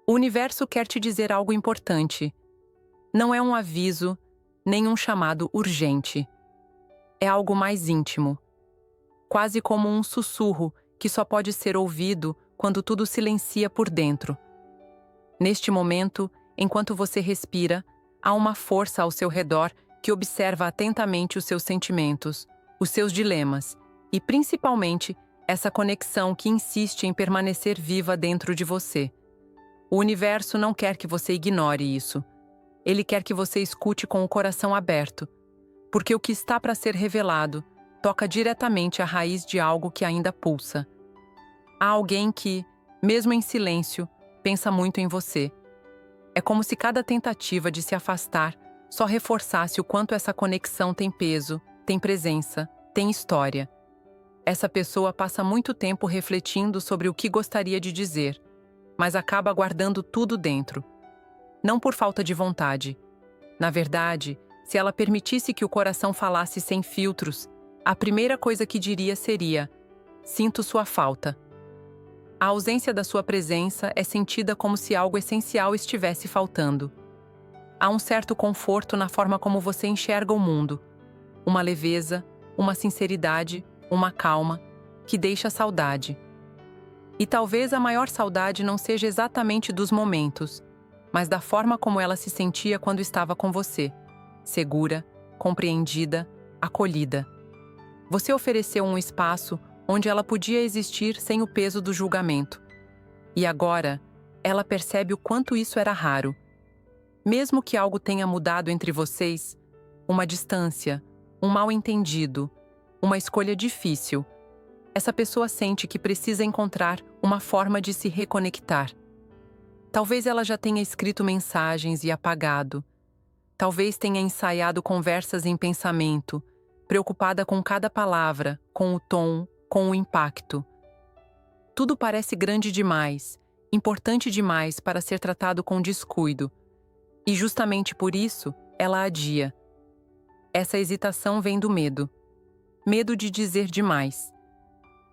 O universo quer te dizer algo importante. Não é um aviso, nem um chamado urgente. É algo mais íntimo, quase como um sussurro que só pode ser ouvido quando tudo silencia por dentro. Neste momento, enquanto você respira, há uma força ao seu redor que observa atentamente os seus sentimentos, os seus dilemas e, principalmente, essa conexão que insiste em permanecer viva dentro de você. O universo não quer que você ignore isso. Ele quer que você escute com o coração aberto, porque o que está para ser revelado toca diretamente a raiz de algo que ainda pulsa. Há alguém que, mesmo em silêncio, pensa muito em você. É como se cada tentativa de se afastar só reforçasse o quanto essa conexão tem peso, tem presença, tem história. Essa pessoa passa muito tempo refletindo sobre o que gostaria de dizer, mas acaba guardando tudo dentro. Não por falta de vontade. Na verdade, se ela permitisse que o coração falasse sem filtros, a primeira coisa que diria seria: sinto sua falta. A ausência da sua presença é sentida como se algo essencial estivesse faltando. Há um certo conforto na forma como você enxerga o mundo, uma leveza, uma sinceridade, uma calma, que deixa saudade. E talvez a maior saudade não seja exatamente dos momentos, mas da forma como ela se sentia quando estava com você, segura, compreendida, acolhida. Você ofereceu um espaço onde ela podia existir sem o peso do julgamento. E agora, ela percebe o quanto isso era raro. Mesmo que algo tenha mudado entre vocês, uma distância, um mal-entendido, uma escolha difícil, essa pessoa sente que precisa encontrar uma forma de se reconectar. Talvez ela já tenha escrito mensagens e apagado. Talvez tenha ensaiado conversas em pensamento, preocupada com cada palavra, com o tom, com o impacto. Tudo parece grande demais, importante demais para ser tratado com descuido. E justamente por isso, ela adia. Essa hesitação vem do medo. Medo de dizer demais.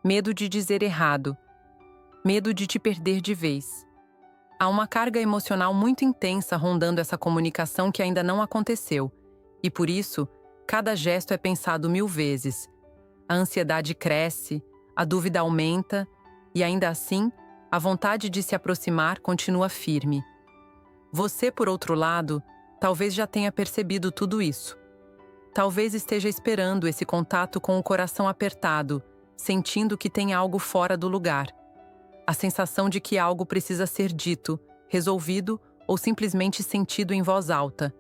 Medo de dizer errado. Medo de te perder de vez. Há uma carga emocional muito intensa rondando essa comunicação que ainda não aconteceu, e por isso, cada gesto é pensado 1000 vezes. A ansiedade cresce, a dúvida aumenta, e ainda assim, a vontade de se aproximar continua firme. Você, por outro lado, talvez já tenha percebido tudo isso. Talvez esteja esperando esse contato com o coração apertado, sentindo que tem algo fora do lugar. A sensação de que algo precisa ser dito, resolvido ou simplesmente sentido em voz alta.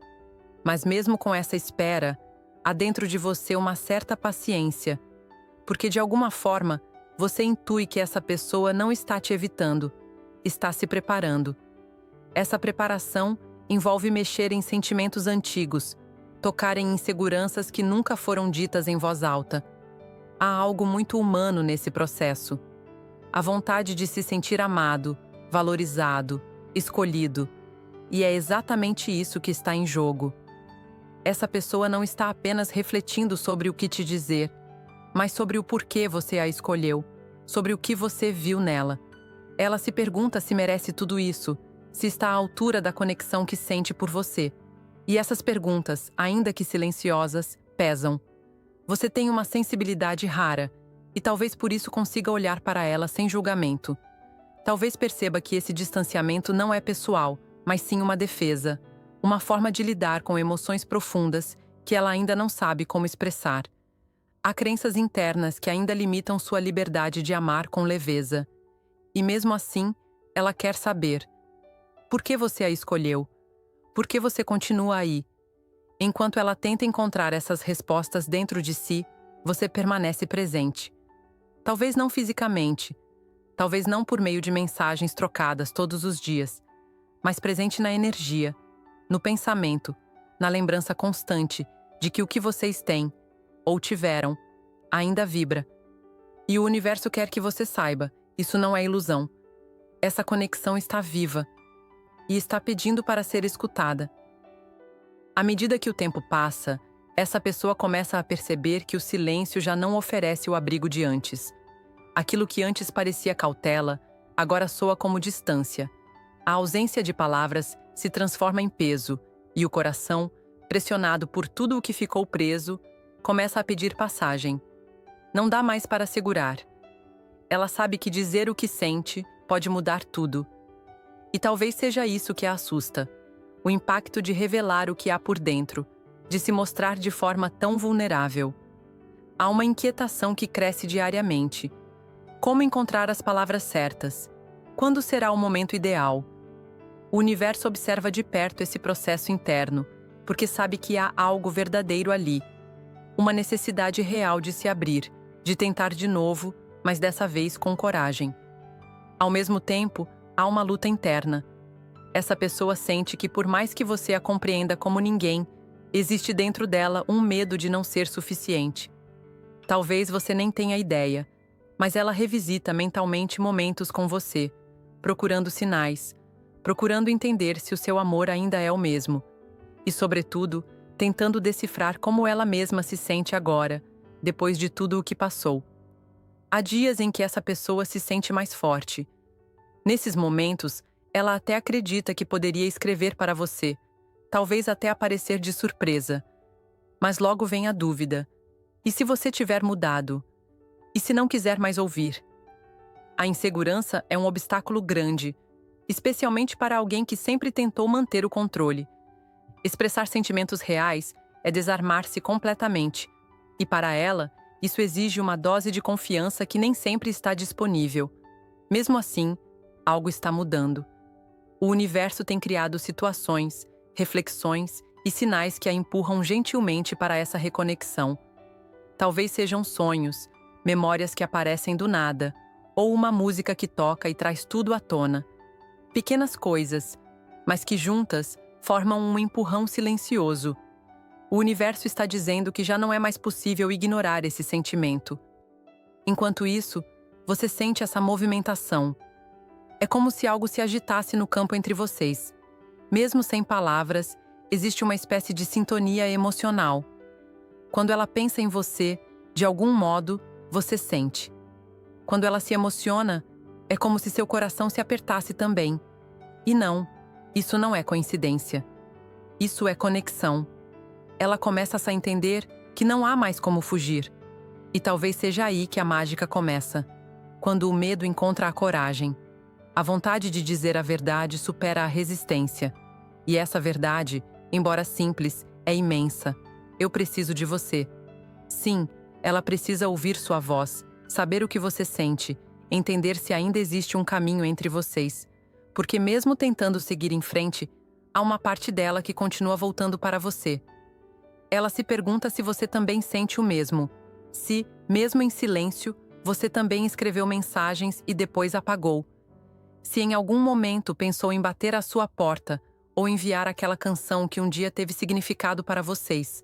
Mas mesmo com essa espera, há dentro de você uma certa paciência, porque de alguma forma você intui que essa pessoa não está te evitando, está se preparando. Essa preparação envolve mexer em sentimentos antigos, tocar em inseguranças que nunca foram ditas em voz alta. Há algo muito humano nesse processo. A vontade de se sentir amado, valorizado, escolhido. E é exatamente isso que está em jogo. Essa pessoa não está apenas refletindo sobre o que te dizer, mas sobre o porquê você a escolheu, sobre o que você viu nela. Ela se pergunta se merece tudo isso, se está à altura da conexão que sente por você. E essas perguntas, ainda que silenciosas, pesam. Você tem uma sensibilidade rara, e talvez por isso consiga olhar para ela sem julgamento. Talvez perceba que esse distanciamento não é pessoal, mas sim uma defesa, uma forma de lidar com emoções profundas que ela ainda não sabe como expressar. Há crenças internas que ainda limitam sua liberdade de amar com leveza. E mesmo assim, ela quer saber: por que você a escolheu? Por que você continua aí? Enquanto ela tenta encontrar essas respostas dentro de si, você permanece presente. Talvez não fisicamente, talvez não por meio de mensagens trocadas todos os dias, mas presente na energia, no pensamento, na lembrança constante de que o que vocês têm, ou tiveram, ainda vibra. E o universo quer que você saiba, isso não é ilusão. Essa conexão está viva e está pedindo para ser escutada. À medida que o tempo passa, essa pessoa começa a perceber que o silêncio já não oferece o abrigo de antes. Aquilo que antes parecia cautela, agora soa como distância. A ausência de palavras se transforma em peso e o coração, pressionado por tudo o que ficou preso, começa a pedir passagem. Não dá mais para segurar. Ela sabe que dizer o que sente pode mudar tudo. E talvez seja isso que a assusta. O impacto de revelar o que há por dentro, de se mostrar de forma tão vulnerável. Há uma inquietação que cresce diariamente. Como encontrar as palavras certas? Quando será o momento ideal? O universo observa de perto esse processo interno, porque sabe que há algo verdadeiro ali. Uma necessidade real de se abrir, de tentar de novo, mas dessa vez com coragem. Ao mesmo tempo, há uma luta interna. Essa pessoa sente que, por mais que você a compreenda como ninguém, existe dentro dela um medo de não ser suficiente. Talvez você nem tenha ideia, mas ela revisita mentalmente momentos com você, procurando sinais, procurando entender se o seu amor ainda é o mesmo. E, sobretudo, tentando decifrar como ela mesma se sente agora, depois de tudo o que passou. Há dias em que essa pessoa se sente mais forte. Nesses momentos, ela até acredita que poderia escrever para você, talvez até aparecer de surpresa. Mas logo vem a dúvida. E se você tiver mudado? E se não quiser mais ouvir? A insegurança é um obstáculo grande, especialmente para alguém que sempre tentou manter o controle. Expressar sentimentos reais é desarmar-se completamente, e para ela, isso exige uma dose de confiança que nem sempre está disponível. Mesmo assim, algo está mudando. O universo tem criado situações, reflexões e sinais que a empurram gentilmente para essa reconexão. Talvez sejam sonhos, memórias que aparecem do nada, ou uma música que toca e traz tudo à tona. Pequenas coisas, mas que juntas formam um empurrão silencioso. O universo está dizendo que já não é mais possível ignorar esse sentimento. Enquanto isso, você sente essa movimentação. É como se algo se agitasse no campo entre vocês. Mesmo sem palavras, existe uma espécie de sintonia emocional. Quando ela pensa em você, de algum modo, você sente. Quando ela se emociona, é como se seu coração se apertasse também. E não, isso não é coincidência. Isso é conexão. Ela começa a entender que não há mais como fugir. E talvez seja aí que a mágica começa, quando o medo encontra a coragem. A vontade de dizer a verdade supera a resistência. E essa verdade, embora simples, é imensa. Eu preciso de você. Sim, ela precisa ouvir sua voz, saber o que você sente, entender se ainda existe um caminho entre vocês. Porque mesmo tentando seguir em frente, há uma parte dela que continua voltando para você. Ela se pergunta se você também sente o mesmo. Se, mesmo em silêncio, você também escreveu mensagens e depois apagou. Se em algum momento pensou em bater à sua porta ou enviar aquela canção que um dia teve significado para vocês.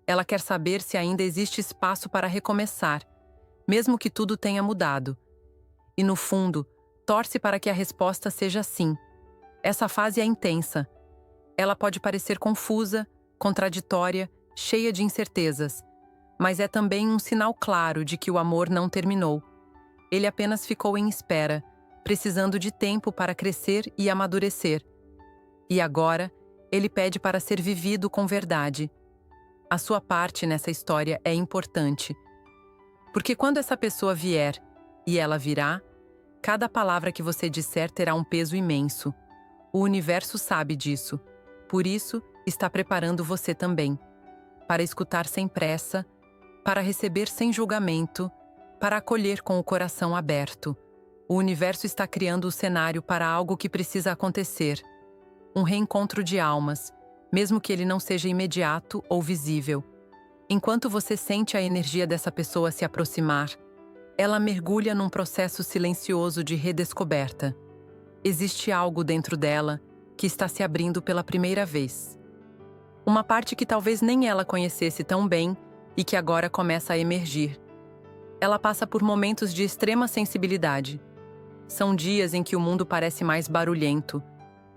Ela quer saber se ainda existe espaço para recomeçar, mesmo que tudo tenha mudado. E no fundo, torce para que a resposta seja sim. Essa fase é intensa. Ela pode parecer confusa, contraditória, cheia de incertezas, mas é também um sinal claro de que o amor não terminou. Ele apenas ficou em espera, precisando de tempo para crescer e amadurecer. E agora, ele pede para ser vivido com verdade. A sua parte nessa história é importante. Porque quando essa pessoa vier, e ela virá, cada palavra que você disser terá um peso imenso. O universo sabe disso. Por isso, está preparando você também. Para escutar sem pressa, para receber sem julgamento, para acolher com o coração aberto. O universo está criando o cenário para algo que precisa acontecer. Um reencontro de almas, mesmo que ele não seja imediato ou visível. Enquanto você sente a energia dessa pessoa se aproximar, ela mergulha num processo silencioso de redescoberta. Existe algo dentro dela que está se abrindo pela primeira vez. Uma parte que talvez nem ela conhecesse tão bem e que agora começa a emergir. Ela passa por momentos de extrema sensibilidade. São dias em que o mundo parece mais barulhento,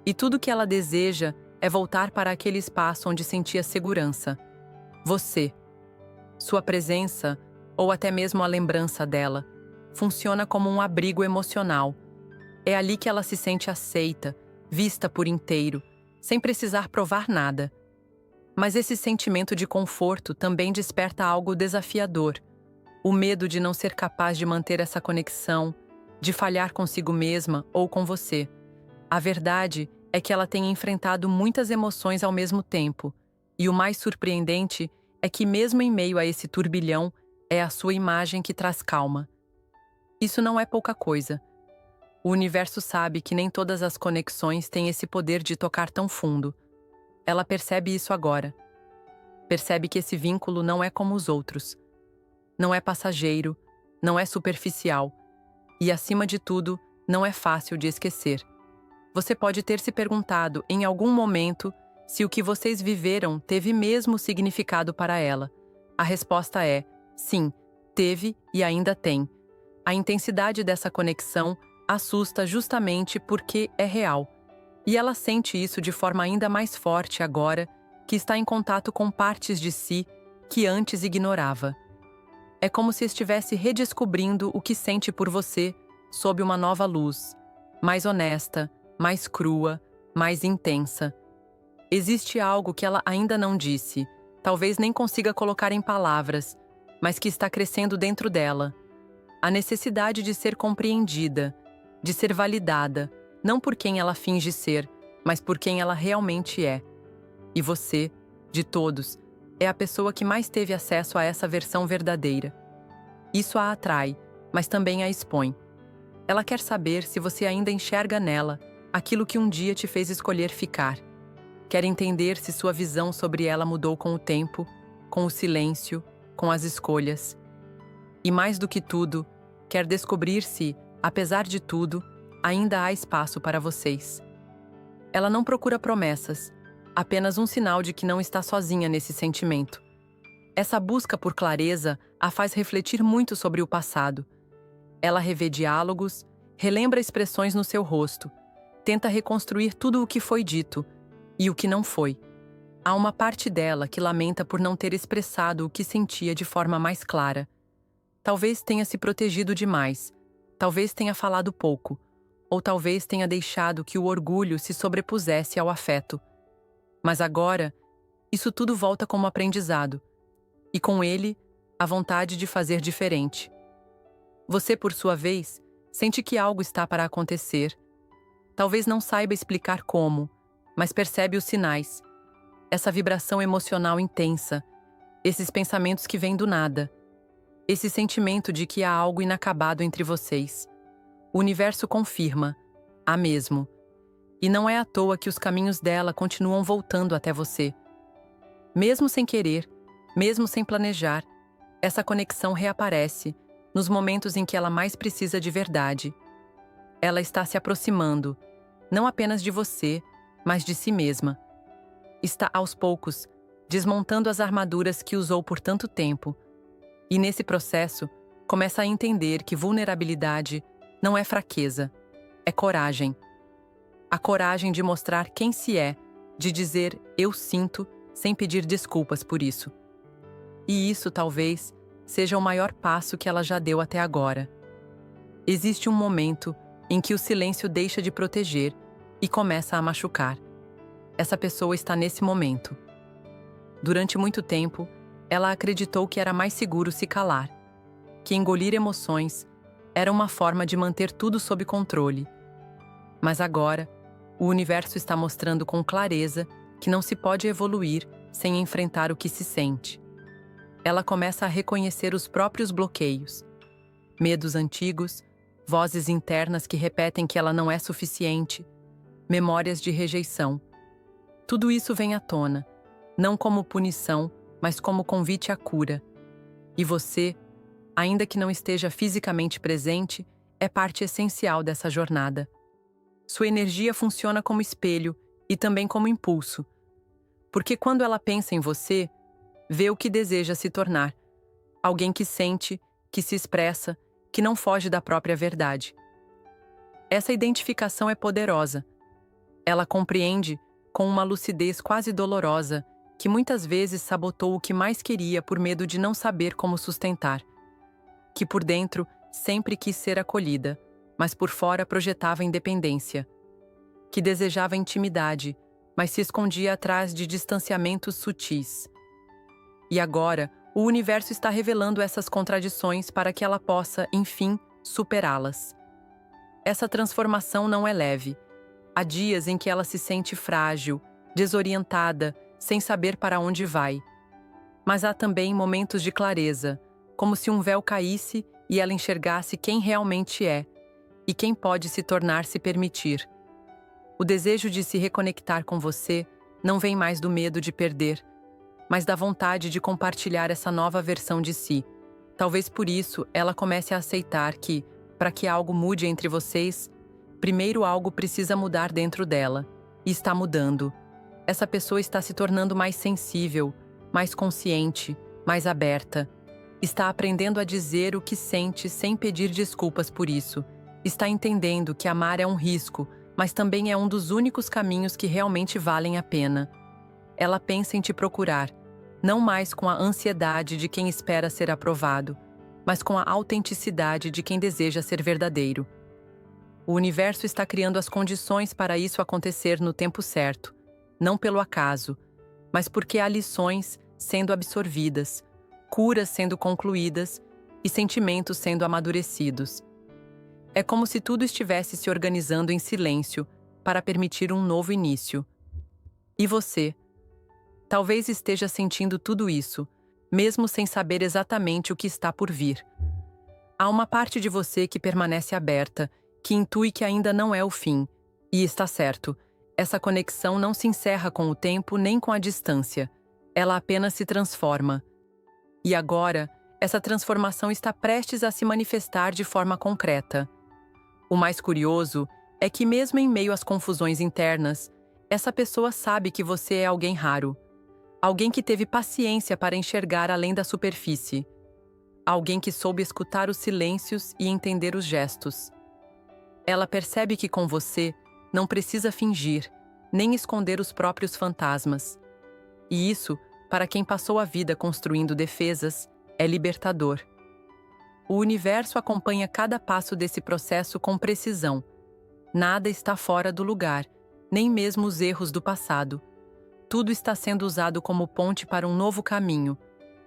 e tudo que ela deseja é voltar para aquele espaço onde sentia segurança. Você. Sua presença, ou até mesmo a lembrança dela, funciona como um abrigo emocional. É ali que ela se sente aceita, vista por inteiro, sem precisar provar nada. Mas esse sentimento de conforto também desperta algo desafiador. O medo de não ser capaz de manter essa conexão, de falhar consigo mesma ou com você. A verdade é que ela tem enfrentado muitas emoções ao mesmo tempo, e o mais surpreendente é que mesmo em meio a esse turbilhão, é a sua imagem que traz calma. Isso não é pouca coisa. O universo sabe que nem todas as conexões têm esse poder de tocar tão fundo. Ela percebe isso agora. Percebe que esse vínculo não é como os outros. Não é passageiro, não é superficial. E, acima de tudo, não é fácil de esquecer. Você pode ter se perguntado, em algum momento, se o que vocês viveram teve mesmo significado para ela. A resposta é: sim, teve e ainda tem. A intensidade dessa conexão assusta justamente porque é real. E ela sente isso de forma ainda mais forte agora que está em contato com partes de si que antes ignorava. É como se estivesse redescobrindo o que sente por você sob uma nova luz, mais honesta, mais crua, mais intensa. Existe algo que ela ainda não disse, talvez nem consiga colocar em palavras, mas que está crescendo dentro dela. A necessidade de ser compreendida, de ser validada, não por quem ela finge ser, mas por quem ela realmente é. E você, de todos, é a pessoa que mais teve acesso a essa versão verdadeira. Isso a atrai, mas também a expõe. Ela quer saber se você ainda enxerga nela aquilo que um dia te fez escolher ficar. Quer entender se sua visão sobre ela mudou com o tempo, com o silêncio, com as escolhas. E mais do que tudo, quer descobrir se, apesar de tudo, ainda há espaço para vocês. Ela não procura promessas, apenas um sinal de que não está sozinha nesse sentimento. Essa busca por clareza a faz refletir muito sobre o passado. Ela revê diálogos, relembra expressões no seu rosto, tenta reconstruir tudo o que foi dito e o que não foi. Há uma parte dela que lamenta por não ter expressado o que sentia de forma mais clara. Talvez tenha se protegido demais, talvez tenha falado pouco, ou talvez tenha deixado que o orgulho se sobrepusesse ao afeto. Mas agora, isso tudo volta como aprendizado, e com ele, a vontade de fazer diferente. Você, por sua vez, sente que algo está para acontecer. Talvez não saiba explicar como, mas percebe os sinais. Essa vibração emocional intensa, esses pensamentos que vêm do nada, esse sentimento de que há algo inacabado entre vocês. O universo confirma, há mesmo. E não é à toa que os caminhos dela continuam voltando até você. Mesmo sem querer, mesmo sem planejar, essa conexão reaparece nos momentos em que ela mais precisa de verdade. Ela está se aproximando, não apenas de você, mas de si mesma. Está, aos poucos, desmontando as armaduras que usou por tanto tempo. E nesse processo, começa a entender que vulnerabilidade não é fraqueza, é coragem. A coragem de mostrar quem se é, de dizer "eu sinto" sem pedir desculpas por isso. E isso, talvez, seja o maior passo que ela já deu até agora. Existe um momento em que o silêncio deixa de proteger e começa a machucar. Essa pessoa está nesse momento. Durante muito tempo, ela acreditou que era mais seguro se calar, que engolir emoções era uma forma de manter tudo sob controle. Mas agora, o universo está mostrando com clareza que não se pode evoluir sem enfrentar o que se sente. Ela começa a reconhecer os próprios bloqueios, medos antigos, vozes internas que repetem que ela não é suficiente, memórias de rejeição. Tudo isso vem à tona, não como punição, mas como convite à cura. E você, ainda que não esteja fisicamente presente, é parte essencial dessa jornada. Sua energia funciona como espelho e também como impulso. Porque quando ela pensa em você, vê o que deseja se tornar. Alguém que sente, que se expressa, que não foge da própria verdade. Essa identificação é poderosa. Ela compreende, com uma lucidez quase dolorosa, que muitas vezes sabotou o que mais queria por medo de não saber como sustentar. Que por dentro sempre quis ser acolhida, mas por fora projetava independência. que desejava intimidade, mas se escondia atrás de distanciamentos sutis. E agora, o universo está revelando essas contradições para que ela possa, enfim, superá-las. Essa transformação não é leve. Há dias em que ela se sente frágil, desorientada, sem saber para onde vai. Mas há também momentos de clareza, como se um véu caísse e ela enxergasse quem realmente é e quem pode se tornar se permitir. O desejo de se reconectar com você não vem mais do medo de perder, mas da vontade de compartilhar essa nova versão de si. Talvez por isso ela comece a aceitar que, para que algo mude entre vocês, primeiro algo precisa mudar dentro dela. E está mudando. Essa pessoa está se tornando mais sensível, mais consciente, mais aberta. Está aprendendo a dizer o que sente sem pedir desculpas por isso. Está entendendo que amar é um risco, mas também é um dos únicos caminhos que realmente valem a pena. Ela pensa em te procurar, não mais com a ansiedade de quem espera ser aprovado, mas com a autenticidade de quem deseja ser verdadeiro. O universo está criando as condições para isso acontecer no tempo certo, não pelo acaso, mas porque há lições sendo absorvidas, curas sendo concluídas e sentimentos sendo amadurecidos. É como se tudo estivesse se organizando em silêncio para permitir um novo início. E você? Talvez esteja sentindo tudo isso, mesmo sem saber exatamente o que está por vir. Há uma parte de você que permanece aberta, que intui que ainda não é o fim. E está certo, essa conexão não se encerra com o tempo nem com a distância. Ela apenas se transforma. E agora, essa transformação está prestes a se manifestar de forma concreta. O mais curioso é que, mesmo em meio às confusões internas, essa pessoa sabe que você é alguém raro. Alguém que teve paciência para enxergar além da superfície. Alguém que soube escutar os silêncios e entender os gestos. Ela percebe que com você não precisa fingir, nem esconder os próprios fantasmas. E isso, para quem passou a vida construindo defesas, é libertador. O universo acompanha cada passo desse processo com precisão. Nada está fora do lugar, nem mesmo os erros do passado. Tudo está sendo usado como ponte para um novo caminho.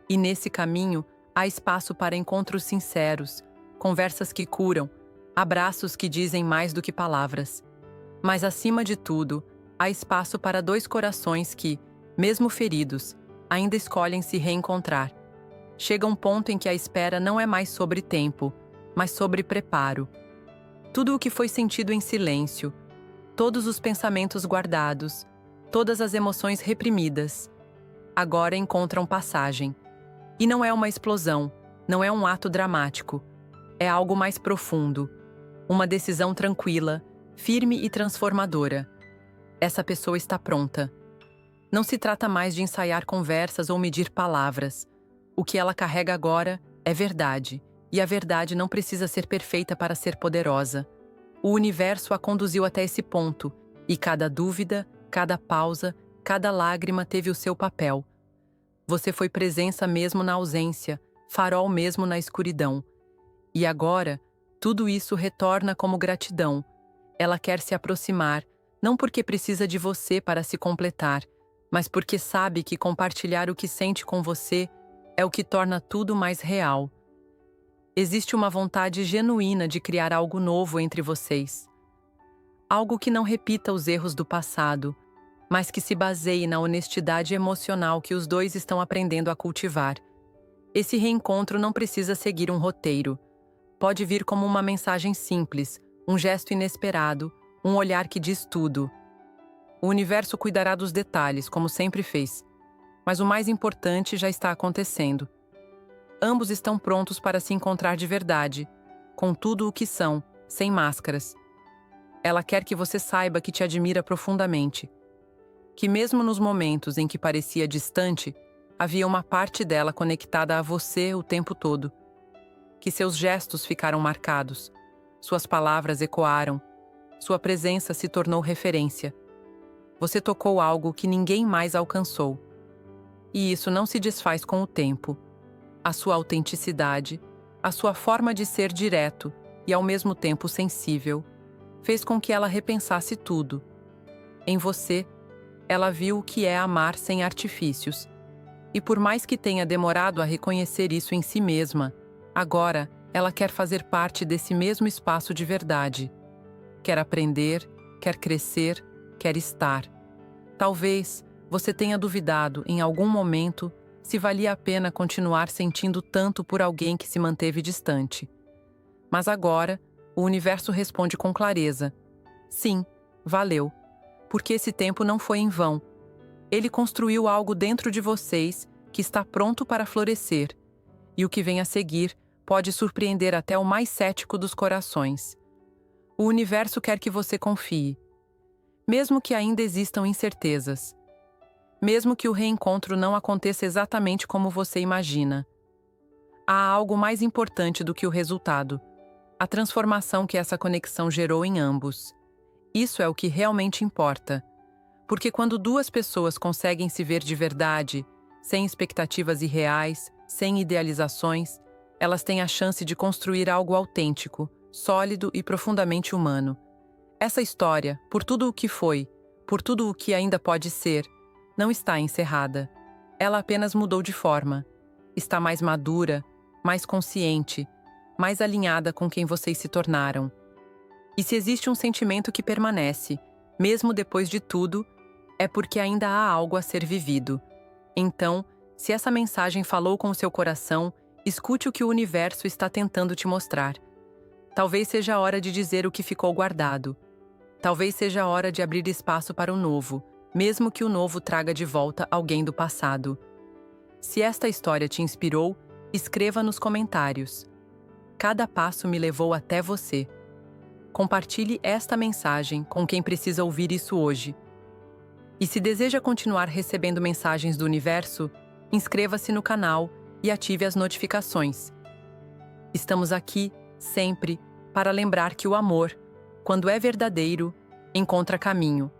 E nesse caminho, há espaço para encontros sinceros, conversas que curam, abraços que dizem mais do que palavras. Mas, acima de tudo, há espaço para dois corações que, mesmo feridos, ainda escolhem se reencontrar. Chega um ponto em que a espera não é mais sobre tempo, mas sobre preparo. Tudo o que foi sentido em silêncio, todos os pensamentos guardados, todas as emoções reprimidas, agora encontram passagem. E não é uma explosão, não é um ato dramático, é algo mais profundo, uma decisão tranquila, firme e transformadora. Essa pessoa está pronta. Não se trata mais de ensaiar conversas ou medir palavras. O que ela carrega agora é verdade, e a verdade não precisa ser perfeita para ser poderosa. O universo a conduziu até esse ponto, e cada dúvida, cada pausa, cada lágrima teve o seu papel. Você foi presença mesmo na ausência, farol mesmo na escuridão. E agora, tudo isso retorna como gratidão. Ela quer se aproximar, não porque precisa de você para se completar, mas porque sabe que compartilhar o que sente com você é o que torna tudo mais real. Existe uma vontade genuína de criar algo novo entre vocês. Algo que não repita os erros do passado, mas que se baseie na honestidade emocional que os dois estão aprendendo a cultivar. Esse reencontro não precisa seguir um roteiro. Pode vir como uma mensagem simples, um gesto inesperado, um olhar que diz tudo. O universo cuidará dos detalhes, como sempre fez. Mas o mais importante já está acontecendo. Ambos estão prontos para se encontrar de verdade, com tudo o que são, sem máscaras. Ela quer que você saiba que te admira profundamente. Que mesmo nos momentos em que parecia distante, havia uma parte dela conectada a você o tempo todo. Que seus gestos ficaram marcados, suas palavras ecoaram, sua presença se tornou referência. Você tocou algo que ninguém mais alcançou. E isso não se desfaz com o tempo. A sua autenticidade, a sua forma de ser direto e ao mesmo tempo sensível, fez com que ela repensasse tudo, Em você, ela viu o que é amar sem artifícios. E por mais que tenha demorado a reconhecer isso em si mesma, agora ela quer fazer parte desse mesmo espaço de verdade. Quer aprender, quer crescer, quer estar. Talvez você tenha duvidado em algum momento se valia a pena continuar sentindo tanto por alguém que se manteve distante. Mas agora, o universo responde com clareza: sim, valeu, porque esse tempo não foi em vão. Ele construiu algo dentro de vocês que está pronto para florescer, e o que vem a seguir pode surpreender até o mais cético dos corações. O universo quer que você confie, mesmo que ainda existam incertezas, mesmo que o reencontro não aconteça exatamente como você imagina. Há algo mais importante do que o resultado: a transformação que essa conexão gerou em ambos. Isso é o que realmente importa. Porque quando duas pessoas conseguem se ver de verdade, sem expectativas irreais, sem idealizações, elas têm a chance de construir algo autêntico, sólido e profundamente humano. Essa história, por tudo o que foi, por tudo o que ainda pode ser, não está encerrada. Ela apenas mudou de forma. Está mais madura, mais consciente, mais alinhada com quem vocês se tornaram. E se existe um sentimento que permanece, mesmo depois de tudo, é porque ainda há algo a ser vivido. Então, se essa mensagem falou com o seu coração, escute o que o universo está tentando te mostrar. Talvez seja a hora de dizer o que ficou guardado. Talvez seja a hora de abrir espaço para o novo, mesmo que o novo traga de volta alguém do passado. Se esta história te inspirou, escreva nos comentários. Cada passo me levou até você. Compartilhe esta mensagem com quem precisa ouvir isso hoje. E se deseja continuar recebendo mensagens do universo, inscreva-se no canal e ative as notificações. Estamos aqui, sempre, para lembrar que o amor, quando é verdadeiro, encontra caminho.